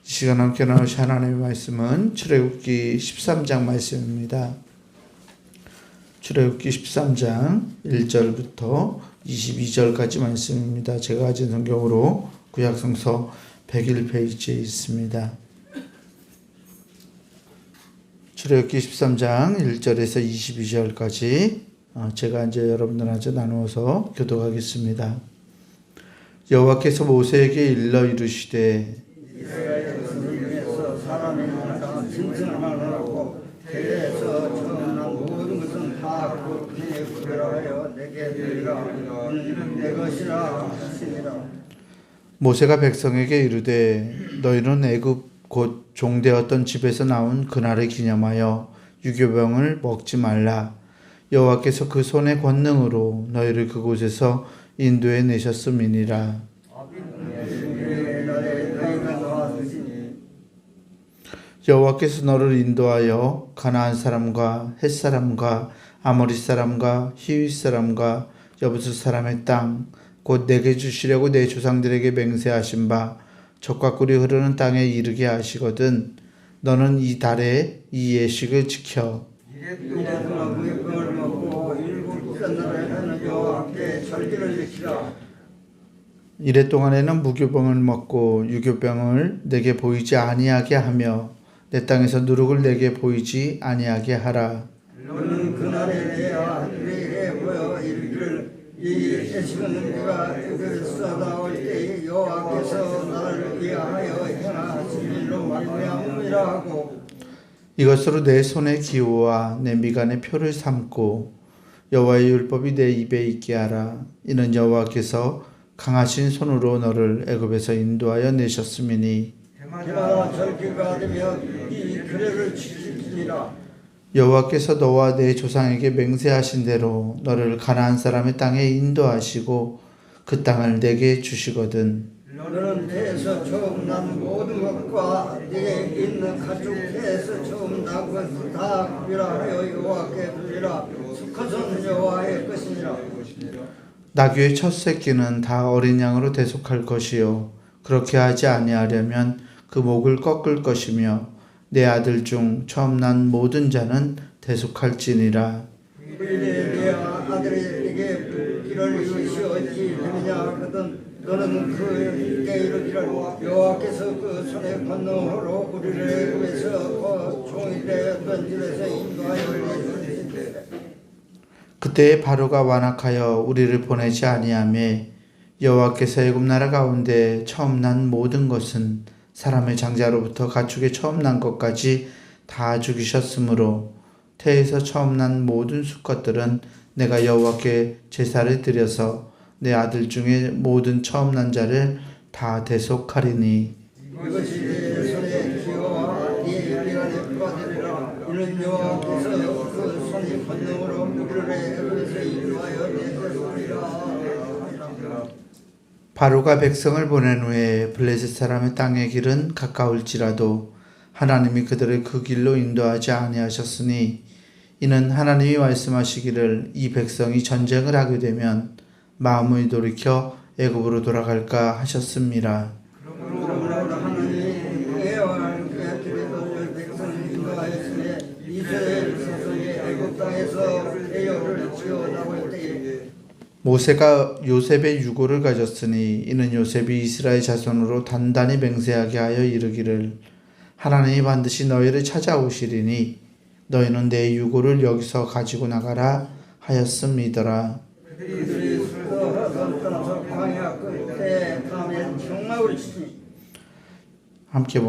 이 시간 함께 나누실 하나님의 말씀은 출애굽기 13장 말씀입니다. 출애굽기 13장 1절부터 22절까지 말씀입니다. 제가 가진 성경으로 구약성서 101페이지에 있습니다. 출애굽기 13장 1절에서 22절까지 제가 이제 여러분들한테 나누어서 교독하겠습니다. 여호와께서 모세에게 일러 이르시되 이스라엘 중에서 사람이 많아 진천하라고 태에서 처음난 모든 것은 다 그의 구별하여 내게 드리라. 이는 내 것이라 하시니라. 모세가 백성에게 이르되 너희는 애굽 곧 종되었던 집에서 나온 그날을 기념하여 유교병을 먹지 말라. 여호와께서 그 손의 권능으로 너희를 그곳에서 인도해 내셨음이니라. 여호와께서 너를 인도하여 가나안 사람과 헷 사람과 아모리 사람과 히윗 사람과 여부스 사람의 땅 곧 내게 주시려고 내 조상들에게 맹세하신 바 젖과 꿀이 흐르는 땅에 이르게 하시거든 너는 이 달에 이 예식을 지켜 이래동안 무교병을 먹고 일곱 날에는 여호와께 절기를 지키라. 이래 동안에는 무교병을 먹고 유교병을 내게 보이지 아니하게 하며 내 땅에서 누룩을 내게 보이지 아니하게 하라. 너는 그날에 내야 하늘에 보여 이르기를 이 예식은 네가 에베에서 나올 때에 여호와께서 나를 위하여 행하신 일로 말미암음이라 하고 이것으로 내 손의 기호와 내 미간의 표를 삼고 여호와의 율법이 내 입에 있게 하라. 이는 여호와께서 강하신 손으로 너를 애굽에서 인도하여 내셨음이니 해마다 절기가 되면 이 규례를 지키리라. 여호와께서 너와 내 조상에게 맹세하신 대로 너를 가나안 사람의 땅에 인도하시고 그 땅을 내게 주시거든 너는 태에서 처음 난 모든 것과 네게 있는 가축 태에서 처음 난 것을 다 구별하여 여호와께 드리라. 수컷은 여호와의 것이니라. 나귀의 첫 새끼는 다 어린 양으로 대속할 것이요 그렇게 하지 아니하려면 그 목을 꺾을 것이며 내 아들 중 처음 난 모든 자는 대속할지니라. 내 아들에게 길을 이루시었지 되느냐 하거든 너는 그에게 이르기를 여호와께서 그 손의 권능으로 우리를 애굽에서 종이 되었던 집에서 인도하여 내주시되 그때에 바로가 완악하여 우리를 보내지 아니하며 여호와께서 애굽 나라 가운데 처음 난 모든 것은 사람의 장자로부터 가축의 처음 난 것까지 다 죽이셨으므로 태에서 처음 난 모든 수컷들은 내가 여호와께 제사를 드려서 내 아들 중에 모든 처음 난 자를 다 대속하리니 이것이 내 손의 기호와 네 미간의 표가 되리라. 이는 여호와께서 그 손의 권능으로 우리를 애굽에서 인도하여 내셨으리라. 바로가 백성을 보낸 후에 블레셋 사람의 땅의 길은 가까울지라도 하나님이 그들을 그 길로 인도하지 아니하셨으니 이는 하나님이 말씀하시기를 이 백성이 전쟁을 하게 되면 마음을 돌이켜 애굽으로 돌아갈까 하셨습니다. 그러므로 하나님이 여호와 그의 백성을 인도하였으니 이스라엘 백성이 애굽 땅에서 애굽을 지어 나올 때에 모세가 요셉의 유고를 가졌으니 이는 요셉이 이스라엘 자손으로 단단히 맹세하게 하여 이르기를 하나님이 반드시 너희를 찾아오시리니 너희는 내 유고를 여기서 가지고 나가라 하였음이더라. 그들이 술도 떠나서 광야 끝에 가면 경락을 치니 함께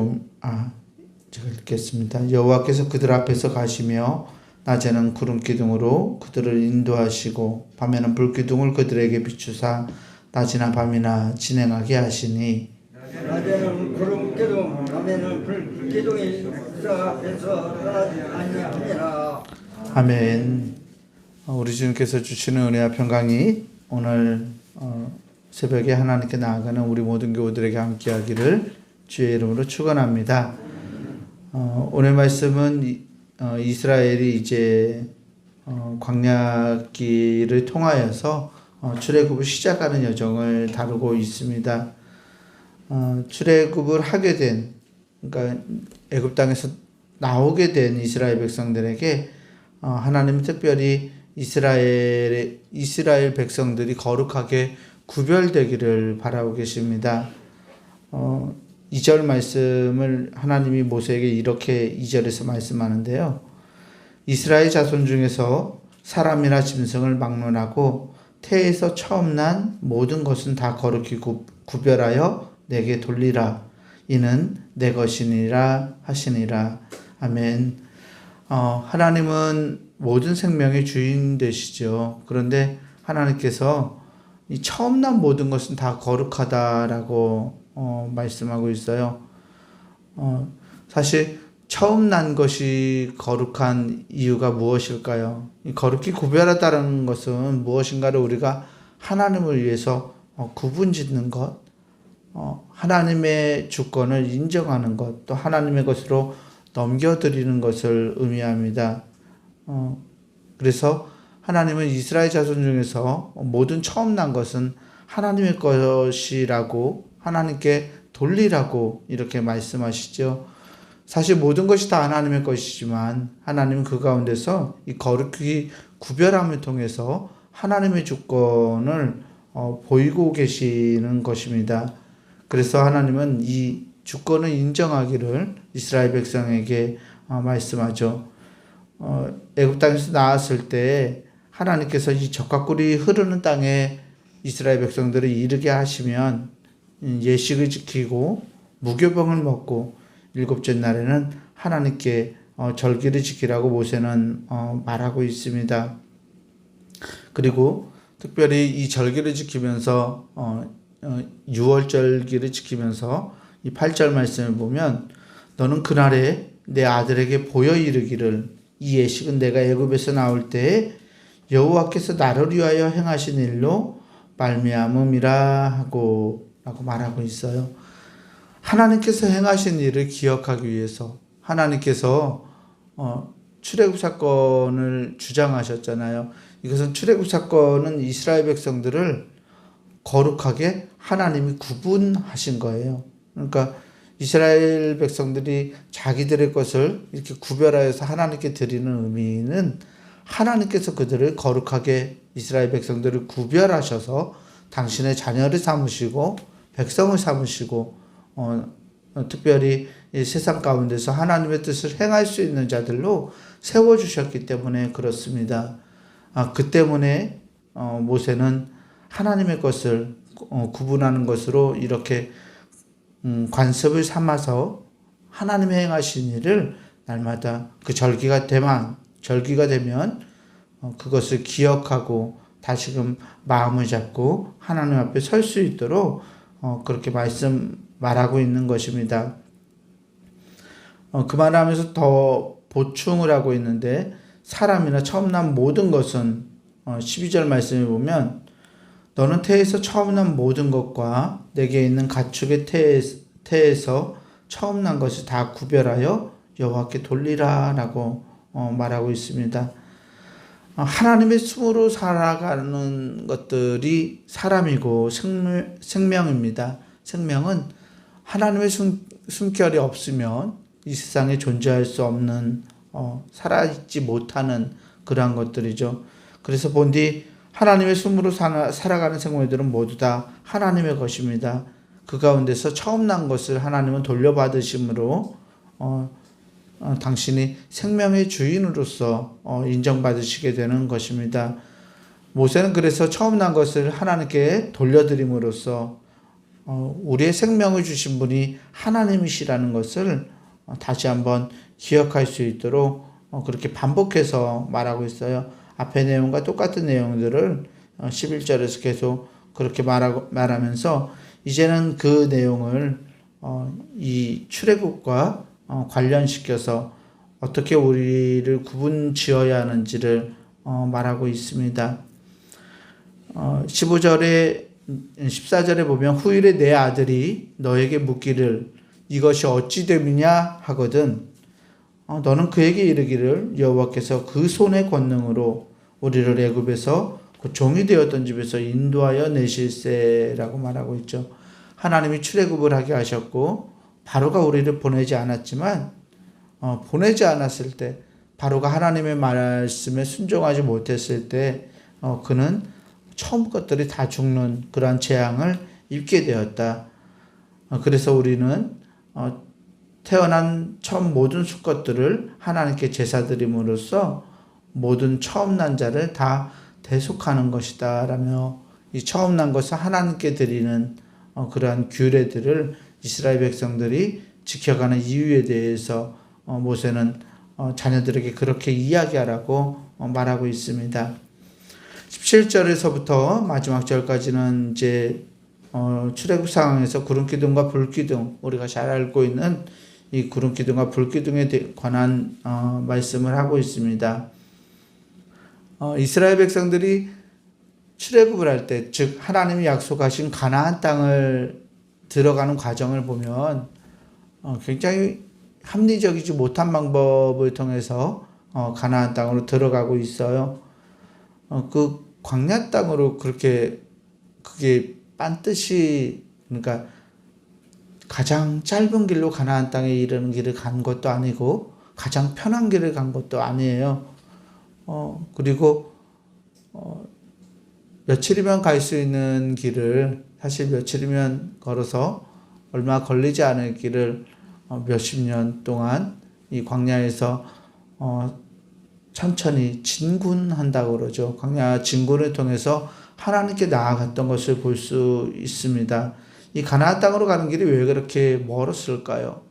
제가 읽겠습니다. 여호와께서 그들 앞에서 가시며 낮에는 구름 기둥으로 그들을 인도하시고 밤에는 불 기둥을 그들에게 비추사 낮이나 밤이나 진행하게 하시니 낮에는 구름 기둥 밤에는 불 기둥이 그 앞에서 떠나지 아니하니라. 아멘. 우리 주님께서 주시는 은혜와 평강이 오늘 새벽에 하나님께 나아가는 우리 모든 교우들에게 함께하기를 주의 이름으로 축원합니다. 오늘 말씀은 이스라엘이 이제 광야길을 통하여서 출애굽을 시작하는 여정을 다루고 있습니다. 출애굽을 하게 된 그러니까 애굽 땅에서 나오게 된 이스라엘 백성들에게 하나님은 특별히 이스라엘 백성들이 거룩하게 구별되기를 바라고 계십니다. 2절 말씀을 하나님이 모세에게 이렇게 2절에서 말씀하는데요. 이스라엘 자손 중에서 사람이나 짐승을 막론하고 태에서 처음 난 모든 것은 다 거룩히 구별하여 내게 돌리라. 이는 내 것이니라 하시니라. 아멘. 하나님은 모든 생명의 주인 되시죠. 그런데 하나님께서 이 처음 난 모든 것은 다 거룩하다라고 말씀하고 있어요. 사실 처음 난 것이 거룩한 이유가 무엇일까요? 이 거룩히 구별하다는 것은 무엇인가를 우리가 하나님을 위해서 구분 짓는 것, 하나님의 주권을 인정하는 것, 또 하나님의 것으로 넘겨드리는 것을 의미합니다. 그래서 하나님은 이스라엘 자손 중에서 모든 처음 난 것은 하나님의 것이라고 하나님께 돌리라고 이렇게 말씀하시죠. 사실 모든 것이 다 하나님의 것이지만 하나님은 그 가운데서 이 거룩히 구별함을 통해서 하나님의 주권을 보이고 계시는 것입니다. 그래서 하나님은 이 주권을 인정하기를 이스라엘 백성에게 말씀하죠. 애굽 땅에서 나왔을 때 하나님께서 이 젖과 꿀이 흐르는 땅에 이스라엘 백성들을 이르게 하시면 예식을 지키고 무교병을 먹고 일곱째 날에는 하나님께 절기를 지키라고 모세는 말하고 있습니다. 그리고 특별히 이 절기를 지키면서 6월 절기를 지키면서 이 8절 말씀을 보면 너는 그날에 내 아들에게 보여 이르기를 이 예식은 내가 애굽에서 나올 때에 여호와께서 나를 위하여 행하신 일로 말미암음이라 하고 라고 말하고 있어요. 하나님께서 행하신 일을 기억하기 위해서 하나님께서 출애굽 사건을 주장하셨잖아요. 이것은 출애굽 사건은 이스라엘 백성들을 거룩하게 하나님이 구분하신 거예요. 그러니까 이스라엘 백성들이 자기들의 것을 이렇게 구별하여서 하나님께 드리는 의미는 하나님께서 그들을 거룩하게 이스라엘 백성들을 구별하셔서 당신의 자녀를 삼으시고 백성을 삼으시고 특별히 이 세상 가운데서 하나님의 뜻을 행할 수 있는 자들로 세워주셨기 때문에 그렇습니다. 그 때문에 모세는 하나님의 것을 구분하는 것으로 이렇게 관습을 삼아서 하나님의 행하신 일을 날마다 그 절기가 되면 그것을 기억하고 다시금 마음을 잡고 하나님 앞에 설 수 있도록 그렇게 말하고 있는 것입니다. 그 말하면서 더 보충을 하고 있는데 사람이나 처음 난 모든 것은 12절 말씀에 보면 너는 태에서 처음 난 모든 것과 내게 있는 가축의 태에서 처음 난 것을 다 구별하여 여호와께 돌리라 라고 말하고 있습니다. 하나님의 숨으로 살아가는 것들이 사람이고 생명입니다. 생명은 하나님의 숨결이 없으면 이 세상에 존재할 수 없는 살아있지 못하는 그러한 것들이죠. 그래서 본디 하나님의 숨으로 살아가는 생물들은 모두 다 하나님의 것입니다. 그 가운데서 처음 난 것을 하나님은 돌려받으심으로 당신이 생명의 주인으로서 인정받으시게 되는 것입니다. 모세는 그래서 처음 난 것을 하나님께 돌려드림으로써 우리의 생명을 주신 분이 하나님이시라는 것을 다시 한번 기억할 수 있도록 그렇게 반복해서 말하고 있어요. 앞의 내용과 똑같은 내용들을 11절에서 계속 그렇게 말하면서 이제는 그 내용을 이 출애굽과 관련시켜서 어떻게 우리를 구분 지어야 하는지를 말하고 있습니다. 15절에 14절에 보면 후일에 내 아들이 너에게 묻기를 이것이 어찌 됨이냐 하거든 너는 그에게 이르기를 여호와께서 그 손의 권능으로 우리를 애굽에서 그 종이 되었던 집에서 인도하여 내실세라고 말하고 있죠. 하나님이 출애굽을 하게 하셨고 바로가 우리를 보내지 않았지만 보내지 않았을 때 바로가 하나님의 말씀에 순종하지 못했을 때 그는 처음 것들이 다 죽는 그러한 재앙을 입게 되었다. 그래서 우리는 태어난 처음 모든 수컷들을 하나님께 제사드림으로써 모든 처음 난 자를 다 대속하는 것이다 라며 이 처음 난 것을 하나님께 드리는 그러한 규례들을 이스라엘 백성들이 지켜가는 이유에 대해서 모세는 자녀들에게 그렇게 이야기하라고 말하고 있습니다. 17절에서부터 마지막 절까지는 이제 출애굽 상황에서 구름기둥과 불기둥, 우리가 잘 알고 있는 이 구름기둥과 불기둥에 관한 말씀을 하고 있습니다. 이스라엘 백성들이 출애굽을 할 때, 즉 하나님이 약속하신 가나안 땅을 들어가는 과정을 보면 굉장히 합리적이지 못한 방법을 통해서 가나안 땅으로 들어가고 있어요. 그 광야 땅으로 그렇게 그게 빤듯이, 그러니까 가장 짧은 길로 가나안 땅에 이르는 길을 간 것도 아니고 가장 편한 길을 간 것도 아니에요. 그리고 며칠이면 갈 수 있는 길을, 사실 며칠이면 걸어서 얼마 걸리지 않을 길을 몇십 년 동안 이 광야에서 천천히 진군한다고 그러죠. 광야 진군을 통해서 하나님께 나아갔던 것을 볼 수 있습니다. 이 가나안 땅으로 가는 길이 왜 그렇게 멀었을까요?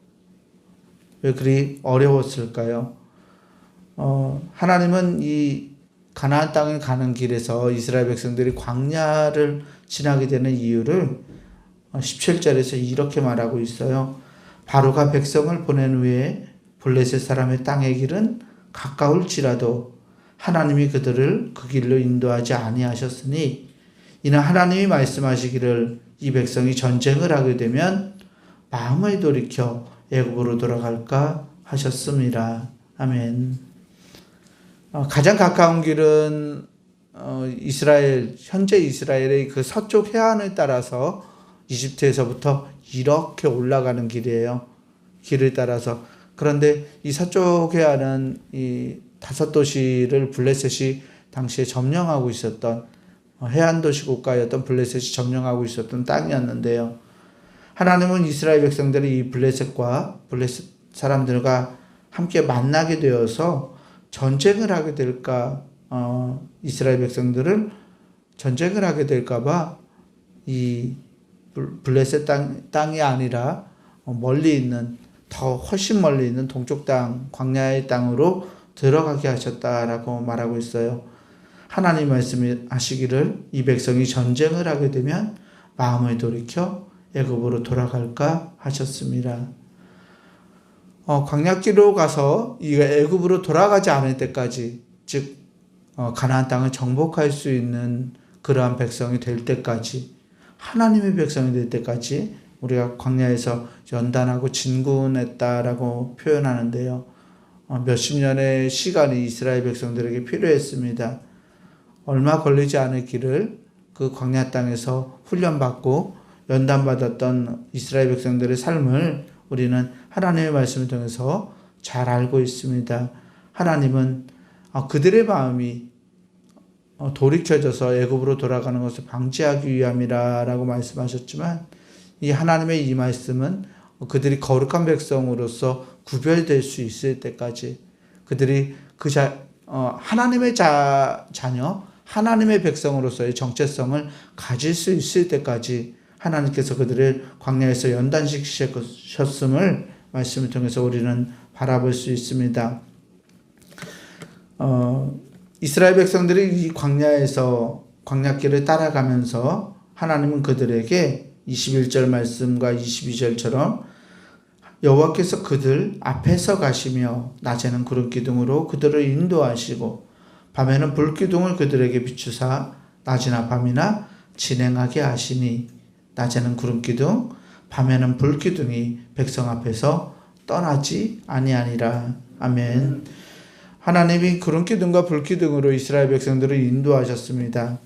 왜 그리 어려웠을까요? 하나님은 이 가나안 땅에 가는 길에서 이스라엘 백성들이 광야를 지나게 되는 이유를 17절에서 이렇게 말하고 있어요. 바로가 백성을 보낸 후에 블레셋 사람의 땅의 길은 가까울지라도 하나님이 그들을 그 길로 인도하지 아니하셨으니 이는 하나님이 말씀하시기를 이 백성이 전쟁을 하게 되면 마음을 돌이켜 애굽으로 돌아갈까 하셨습니다. 아멘. 가장 가까운 길은 현재 이스라엘의 그 서쪽 해안을 따라서 이집트에서부터 이렇게 올라가는 길이에요. 길을 따라서. 그런데 이 서쪽 해안은 이 5도시를 블레셋이 당시에 점령하고 있었던 해안 도시 국가였던 블레셋이 점령하고 있었던 땅이었는데요. 하나님은 이스라엘 백성들이 이 블레셋과 블레셋 사람들과 함께 만나게 되어서 전쟁을 하게 될까, 이스라엘 백성들을 전쟁을 하게 될까봐 이 블레셋 땅이 아니라 멀리 있는, 훨씬 멀리 있는 동쪽 땅, 광야의 땅으로 들어가게 하셨다라고 말하고 있어요. 하나님 말씀하시기를 이 백성이 전쟁을 하게 되면 마음을 돌이켜 애굽으로 돌아갈까 하셨습니다. 광야길로 가서 이 애굽으로 돌아가지 않을 때까지, 즉 가나안 땅을 정복할 수 있는 그러한 백성이 될 때까지, 하나님의 백성이 될 때까지 우리가 광야에서 연단하고 진군했다라고 표현하는데요. 몇십 년의 시간이 이스라엘 백성들에게 필요했습니다. 얼마 걸리지 않을 길을 그 광야 땅에서 훈련받고 연단받았던 이스라엘 백성들의 삶을 우리는 하나님의 말씀을 통해서 잘 알고 있습니다. 하나님은 그들의 마음이 돌이켜져서 애굽으로 돌아가는 것을 방지하기 위함이라고 말씀하셨지만, 이 하나님의 이 말씀은 그들이 거룩한 백성으로서 구별될 수 있을 때까지, 그들이 하나님의 자녀, 하나님의 백성으로서의 정체성을 가질 수 있을 때까지 하나님께서 그들을 광야에서 연단시키셨음을 말씀을 통해서 우리는 바라볼 수 있습니다. 이스라엘 백성들이 이 광야에서 광야길을 따라가면서 하나님은 그들에게 21절 말씀과 22절처럼 여호와께서 그들 앞에서 가시며 낮에는 구름기둥으로 그들을 인도하시고 밤에는 불기둥을 그들에게 비추사 낮이나 밤이나 진행하게 하시니 낮에는 구름기둥 밤에는 불기둥이 백성 앞에서 떠나지 아니하니라. 아멘. 하나님이 구름기둥과 불기둥으로 이스라엘 백성들을 인도하셨습니다.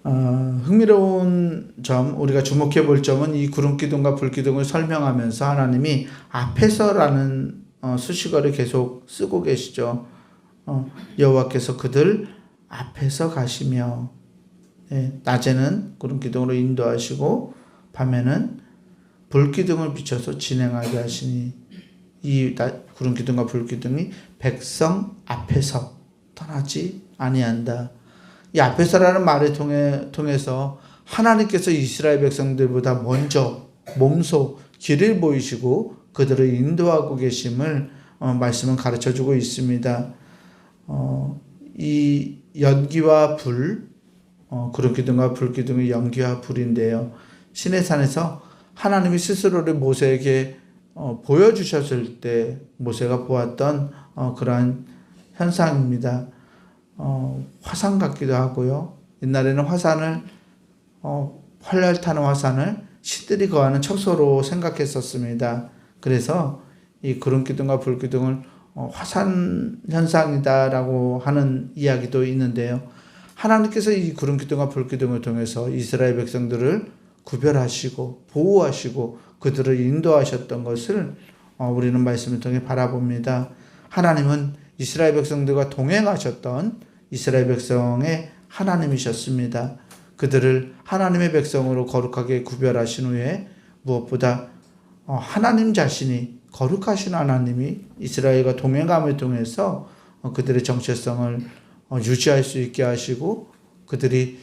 흥미로운 점, 우리가 주목해 볼 점은 이 구름기둥과 불기둥을 설명하면서 하나님이 앞에서라는 수식어를 계속 쓰고 계시죠. 여호와께서 그들 앞에서 가시며, 낮에는 구름기둥으로 인도하시고 밤에는 불기둥을 비춰서 진행하게 하시니, 이 구름기둥과 불기둥이 백성 앞에서 떠나지 아니한다. 이 앞에서라는 말을 통해서 하나님께서 이스라엘 백성들보다 먼저 몸소 길을 보이시고 그들을 인도하고 계심을 말씀은 가르쳐주고 있습니다. 이 연기와 불, 구름기둥과 불기둥의 연기와 불인데요. 시내산에서 하나님이 스스로를 모세에게 보여주셨을 때 모세가 보았던 그러한 현상입니다. 화산 같기도 하고요. 옛날에는 화산을 활활 타는 화산을 신들이 거하는 척소로 생각했었습니다. 그래서 이 구름기둥과 불기둥을 화산 현상이다라고 하는 이야기도 있는데요. 하나님께서 이 구름기둥과 불기둥을 통해서 이스라엘 백성들을 구별하시고 보호하시고 그들을 인도하셨던 것을 우리는 말씀을 통해 바라봅니다. 하나님은 이스라엘 백성들과 동행하셨던 이스라엘 백성의 하나님이셨습니다. 그들을 하나님의 백성으로 거룩하게 구별하신 후에 무엇보다 하나님 자신이 거룩하신 하나님이 이스라엘과 동행함을 통해서 그들의 정체성을 유지할 수 있게 하시고 그들이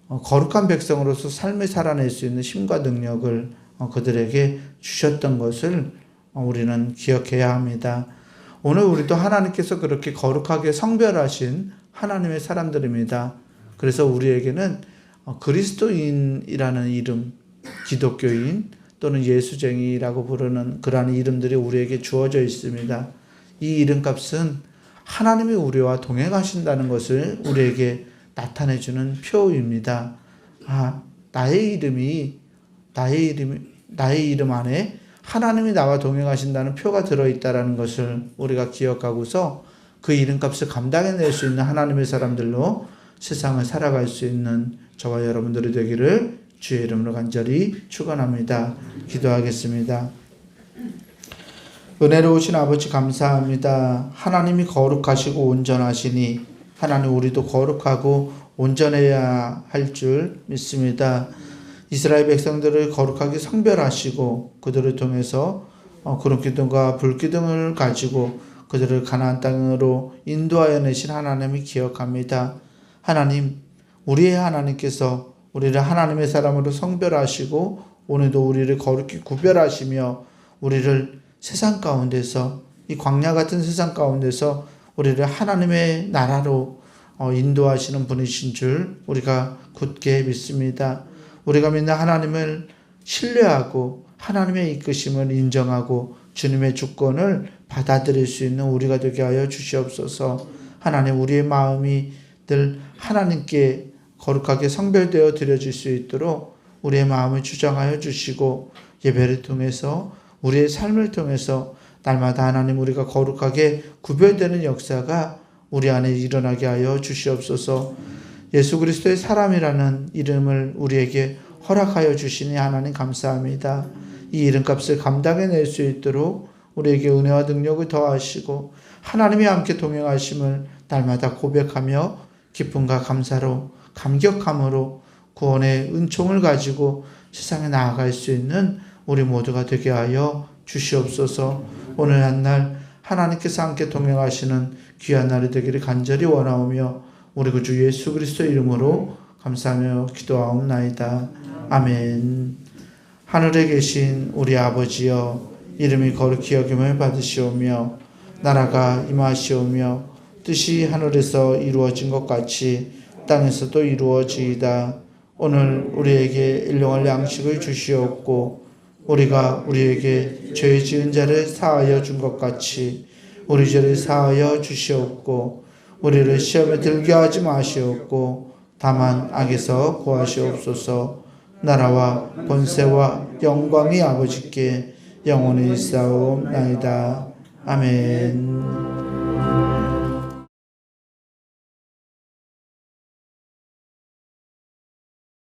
거룩한 백성으로서 삶을 살아낼 수 있는 힘과 능력을 그들에게 주셨던 것을 우리는 기억해야 합니다. 오늘 우리도 하나님께서 그렇게 거룩하게 성별하신 하나님의 사람들입니다. 그래서 우리에게는 그리스도인이라는 이름, 기독교인 또는 예수쟁이라고 부르는 그러한 이름들이 우리에게 주어져 있습니다. 이 이름값은 하나님이 우리와 동행하신다는 것을 우리에게 나타내주는 표입니다. 나의 이름 안에 하나님이 나와 동행하신다는 표가 들어있다는 것을 우리가 기억하고서 그 이름값을 감당해낼 수 있는 하나님의 사람들로 세상을 살아갈 수 있는 저와 여러분들이 되기를 주의 이름으로 간절히 축원합니다. 기도하겠습니다. 은혜로우신 아버지 감사합니다. 하나님이 거룩하시고 온전하시니 하나님 우리도 거룩하고 온전해야 할 줄 믿습니다. 이스라엘 백성들을 거룩하게 성별하시고 그들을 통해서 구름기둥과 불기둥을 가지고 그들을 가나안 땅으로 인도하여 내신 하나님을 기억합니다. 하나님, 우리의 하나님께서 우리를 하나님의 사람으로 성별하시고 오늘도 우리를 거룩히 구별하시며 우리를 세상 가운데서 이 광야 같은 세상 가운데서 우리를 하나님의 나라로 인도하시는 분이신 줄 우리가 굳게 믿습니다. 우리가 믿는 하나님을 신뢰하고 하나님의 이끄심을 인정하고 주님의 주권을 받아들일 수 있는 우리가 되게 하여 주시옵소서. 하나님, 우리의 마음이 늘 하나님께 거룩하게 성별되어 드려질 수 있도록 우리의 마음을 주장하여 주시고 예배를 통해서 우리의 삶을 통해서 날마다 하나님 우리가 거룩하게 구별되는 역사가 우리 안에 일어나게 하여 주시옵소서. 예수 그리스도의 사람이라는 이름을 우리에게 허락하여 주시니 하나님 감사합니다. 이 이름값을 감당해낼 수 있도록 우리에게 은혜와 능력을 더하시고 하나님이 함께 동행하심을 날마다 고백하며 기쁨과 감사로 감격함으로 구원의 은총을 가지고 세상에 나아갈 수 있는 우리 모두가 되게 하여 주시옵소서. 오늘 한날 하나님께서 함께 동행하시는 귀한 날이 되기를 간절히 원하오며 우리 구주 예수 그리스도 이름으로 감사하며 기도하옵나이다. 아멘. 하늘에 계신 우리 아버지여, 이름이 거룩히 여김을 받으시오며 나라가 임하시오며 뜻이 하늘에서 이루어진 것 같이 땅에서도 이루어지이다. 오늘 우리에게 일용할 양식을 주시옵고 우리가 우리에게 죄 지은 자를 사하여 준 것 같이 우리 죄를 사하여 주시옵고 우리를 시험에 들게 하지 마시옵고 다만 악에서 구하시옵소서. 나라와 권세와 영광이 아버지께 영원히 있사옵나이다. 아멘.